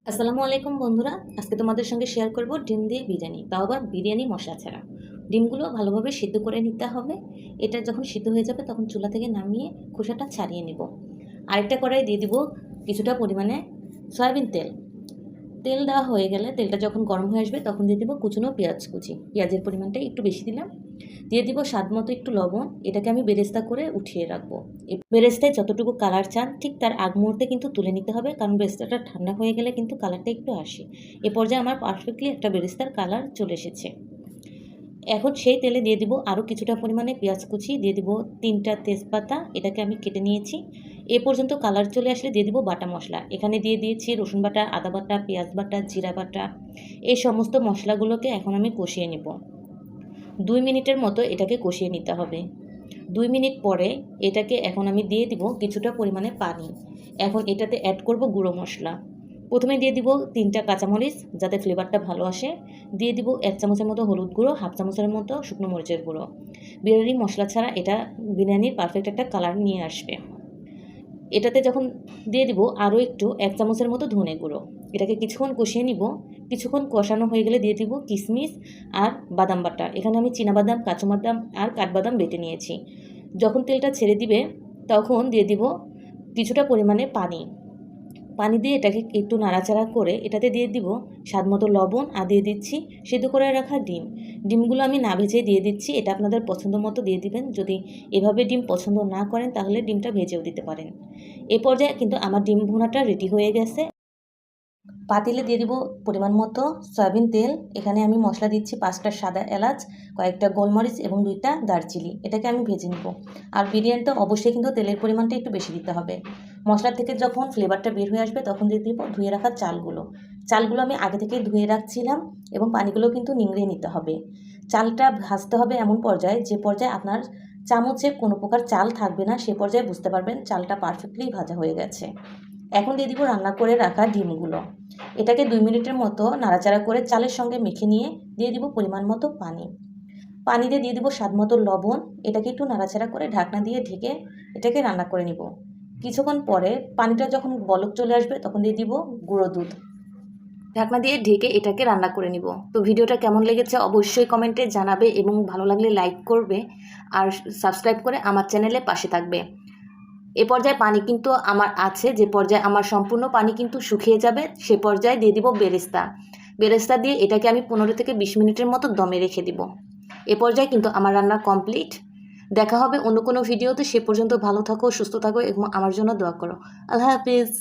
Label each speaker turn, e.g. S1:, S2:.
S1: আসসালামু আলাইকুম বন্ধুরা, আজকে তোমাদের সঙ্গে শেয়ার করব ডিম দিয়ে বিরিয়ানি, তাও আবার বিরিয়ানি মশলা ছাড়া। ডিমগুলো ভালোভাবে সিদ্ধ করে নিতে হবে। এটা যখন সিদ্ধ হয়ে যাবে তখন চুলা থেকে নামিয়ে খোসাটা ছাড়িয়ে নেব। আরেকটা কড়াই দিয়ে দিব কিছুটা পরিমাণে সয়াবিন তেল। তেল দেওয়া হয়ে গেলে তেলটা যখন গরম হয়ে আসবে তখন দিয়ে দিব কুচনো পেঁয়াজ কুচি। পেঁয়াজের পরিমাণটা একটু বেশি দিলাম। দিয়ে দিব স্বাদ মতো একটু লবণ। এটাকে আমি বেরেস্তা করে উঠিয়ে রাখবো। এই বেরেস্তায় যতটুকু কালার চান ঠিক তার আগ মুহূর্তে কিন্তু তুলে নিতে হবে, কারণ বেরেস্তাটা ঠান্ডা হয়ে গেলে কিন্তু কালারটা একটু আসে। এ পর্যায়ে আমার পারফেক্টলি একটা বেরেস্তার কালার চলে এসেছে। এখন সেই তেলে দিয়ে দিব আরও কিছুটা পরিমাণে পেঁয়াজ কুচি, দিয়ে দিব 3টা তেজপাতা, এটাকে আমি কেটে নিয়েছি। এ পর্যন্ত কালার চলে আসলে দিয়ে দিব বাটা মশলা। এখানে দিয়ে দিয়েছি রসুন বাটা, আদা বাটা, পেঁয়াজ বাটা, জিরা বাটা। এই সমস্ত মশলাগুলোকে এখন আমি কষিয়ে নেব। 2 মিনিটের মতো এটাকে কষিয়ে নিতে হবে। 2 মিনিট পরে এটাকে এখন আমি দিয়ে দিব কিছুটা পরিমাণে পানি। এখন এটাতে অ্যাড করব গুঁড়ো মশলা। প্রথমে দিয়ে দিব 3টা কাঁচামরিচ যাতে ফ্লেভারটা ভালো আসে। দিয়ে দিব 1 চামচের মতো হলুদ গুঁড়ো, হাফ চামচের মতো শুকনো মরিচের গুঁড়ো। বিরিয়ানি মশলা ছাড়া এটা বিরিয়ানির পারফেক্ট একটা কালার নিয়ে আসবে। এটাতে যখন দিয়ে দিব আরও একটু 1 চামচের মতো ধনে গুঁড়ো। এটাকে কিছুক্ষণ কষিয়ে নিব। কিছুক্ষণ কষানো হয়ে গেলে দিয়ে দিব কিশমিশ আর বাদাম বাটা। এখানে আমি চীনাবাদাম, কাজু বাদাম আর কাঠবাদাম বেটে নিয়েছি। যখন তেলটা ছেড়ে দিবে তখন দিয়ে দিব কিছুটা পরিমাণে পানি। পানি দিয়ে এটাকে একটু নাড়াচাড়া করে এটাতে দিয়ে দিব স্বাদমতো লবণ, আর দিয়ে দিচ্ছি সিদ্ধ করে রাখা ডিম। ডিমগুলো আমি না ভেজে দিয়ে দিচ্ছি, এটা আপনাদের পছন্দ মতো দিয়ে দিবেন। যদি এভাবে ডিম পছন্দ না করেন তাহলে ডিমটা ভেজেও দিতে পারেন। এ পর্যায়ে কিন্তু আমার ডিম ভুনাটা রেডি হয়ে গেছে। পাতিলে দিয়ে দিব পরিমাণ মতো সয়াবিন তেল। এখানে আমি মশলা দিচ্ছি 5টা সাদা এলাচ, কয়েকটা গোলমরিচ এবং 2টা দারচিনি। এটাকে আমি ভেজে নেব। আর বিরিয়ানিটা অবশ্যই কিন্তু তেলের পরিমাণটা একটু বেশি দিতে হবে। মশলা থেকে যখন ফ্লেভারটা বের হয়ে আসবে তখন দিয়ে দিব ধুয়ে রাখা চালগুলো। চালগুলো আমি আগে থেকে ধুয়ে রাখছিলাম এবং পানিগুলো কিন্তু নিংড়িয়ে নিতে হবে। চালটা ভাজতে হবে এমন পর্যায়ে যে পর্যায়ে আপনার চামচে কোনো প্রকার চাল থাকবে না, সে পর্যায়ে বুঝতে পারবেন চালটা পারফেক্টলি ভাজা হয়ে গেছে। এখন দিয়ে দিব রান্না করে রাখা ডিমগুলো। এটাকে 2 মিনিটের মতো নাড়াচাড়া করে চালের সঙ্গে মেখে নিয়ে দিয়ে দিব পরিমাণ মতো পানি। পানিতে দিয়ে দিব স্বাদ মতো লবণ। এটাকে একটু নাড়াচাড়া করে ঢাকনা দিয়ে ঢেকে এটাকে রান্না করে নিব। কিছুক্ষণ পরে পানিটা যখন বলক চলে আসবে তখন দিয়ে দিব গুঁড়ো দুধ। ঢাকনা দিয়ে ঢেকে এটাকে রান্না করে নিব। তো ভিডিওটা কেমন লেগেছে অবশ্যই কমেন্টে জানাবে এবং ভালো লাগলে লাইক করবে আর সাবস্ক্রাইব করে আমার চ্যানেলে পাশে থাকবে। এ পর্যায়ে পানি কিন্তু আমার আছে, যে পর্যায়ে আমার সম্পূর্ণ পানি কিন্তু শুকিয়ে যাবে সে পর্যায়ে দিয়ে দিব বেরেস্তা। বেরেস্তা দিয়ে এটাকে আমি 15 থেকে 20 মিনিটের মতো দমে রেখে দিব। এ পর্যায়ে কিন্তু আমার রান্না কমপ্লিট। দেখা হবে অন্য কোনো ভিডিওতে। সে পর্যন্ত ভালো থাকো, সুস্থ থাকো এবং আমার জন্য দোয়া করো। আল্লাহ হাফিজ।